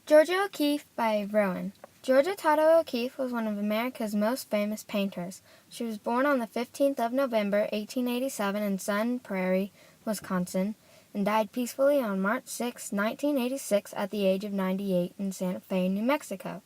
Georgia O'Keeffe by Rowan. Georgia Tado O'Keeffe was one of America's most famous painters. She was born on the 15th of November, 1887 in Sun Prairie, Wisconsin, and died peacefully on March 6, 1986 at the age of 98 in Santa Fe, New Mexico.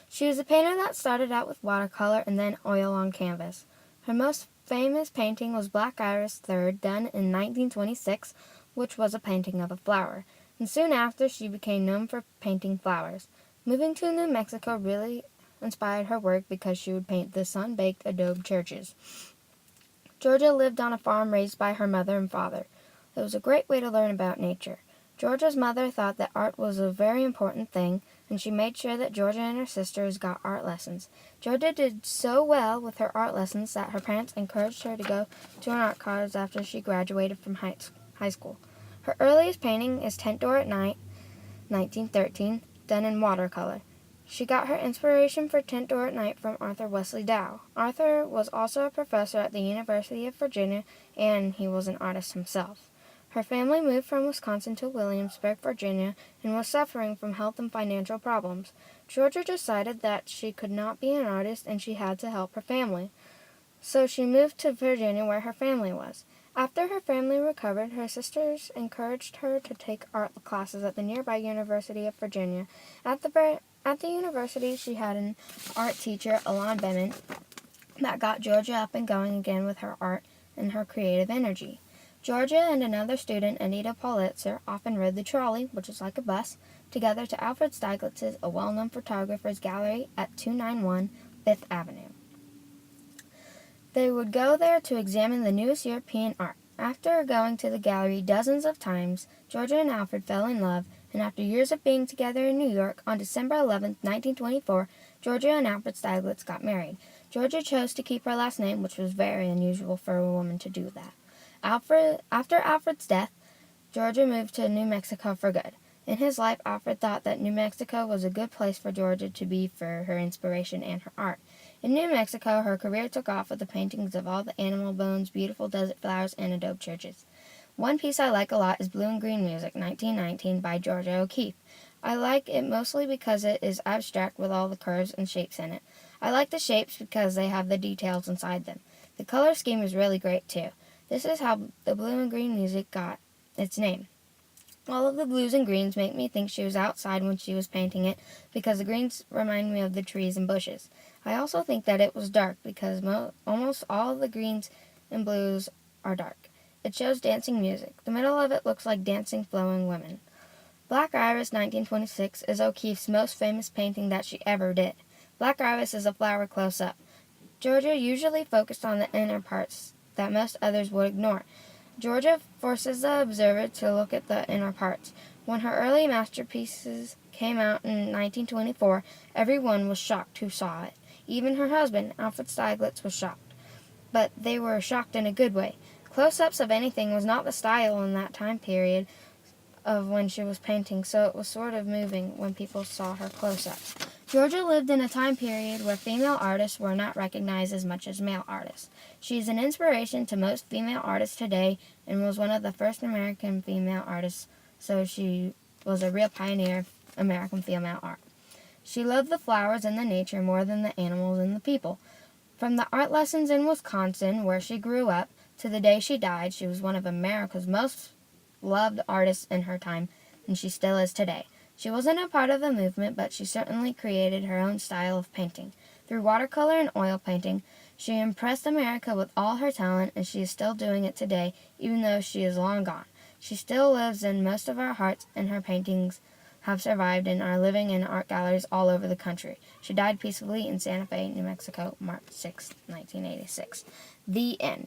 She was a painter that started out with watercolor and then oil on canvas. Her most famous painting was Black Iris III, done in 1926, which was a painting of a flower, and soon after she became known for painting flowers. Moving to New Mexico really inspired her work because she would paint the sun-baked adobe churches. Georgia lived on a farm raised by her mother and father. It was a great way to learn about nature. Georgia's mother thought that art was a very important thing, and she made sure that Georgia and her sisters got art lessons. Georgia did so well with her art lessons that her parents encouraged her to go to an art college after she graduated from high school. Her earliest painting is Tent Door at Night, 1913, done in watercolor. She got her inspiration for Tent Door at Night from Arthur Wesley Dow. Arthur was also a professor at the University of Virginia, and he was an artist himself. Her family moved from Wisconsin to Williamsburg, Virginia, and was suffering from health and financial problems. Georgia decided that she could not be an artist and she had to help her family. So she moved to Virginia where her family was. After her family recovered, her sisters encouraged her to take art classes at the nearby University of Virginia. At the university, she had an art teacher, Alon Beman, that got Georgia up and going again with her art and her creative energy. Georgia and another student, Anita Paulitzer, often rode the trolley, which is like a bus, together to Alfred Stieglitz's, a well-known photographer's gallery at 291 Fifth Avenue. They would go there to examine the newest European art. After going to the gallery dozens of times, Georgia and Alfred fell in love, and after years of being together in New York, on December 11, 1924, Georgia and Alfred Stieglitz got married. Georgia chose to keep her last name, which was very unusual for a woman to do that. After Alfred's death, Georgia moved to New Mexico for good. In his life, Alfred thought that New Mexico was a good place for Georgia to be for her inspiration and her art. In New Mexico, her career took off with the paintings of all the animal bones, beautiful desert flowers, and adobe churches. One piece I like a lot is Blue and Green Music, 1919, by Georgia O'Keeffe. I like it mostly because it is abstract with all the curves and shapes in it. I like the shapes because they have the details inside them. The color scheme is really great, too. This is how the Blue and Green Music got its name. All of the blues and greens make me think she was outside when she was painting it because the greens remind me of the trees and bushes. I also think that it was dark because almost all of the greens and blues are dark. It shows dancing music. The middle of it looks like dancing, flowing women. Black Iris, 1926, is O'Keeffe's most famous painting that she ever did. Black Iris is a flower close-up. Georgia usually focused on the inner parts that most others would ignore. Georgia forces the observer to look at the inner parts. When her early masterpieces came out in 1924, everyone was shocked who saw it. Even her husband, Alfred Stieglitz, was shocked. But they were shocked in a good way. Close-ups of anything was not the style in that time period of when she was painting, so it was sort of moving when people saw her close-ups. Georgia lived in a time period where female artists were not recognized as much as male artists. She is an inspiration to most female artists today and was one of the first American female artists, so she was a real pioneer of American female art. She loved the flowers and the nature more than the animals and the people. From the art lessons in Wisconsin, where she grew up, to the day she died, she was one of America's most loved artists in her time, and she still is today. She wasn't a part of the movement, but she certainly created her own style of painting. Through watercolor and oil painting, she impressed America with all her talent, and she is still doing it today, even though she is long gone. She still lives in most of our hearts, and her paintings have survived and are living in art galleries all over the country. She died peacefully in Santa Fe, New Mexico, March 6, 1986. The end.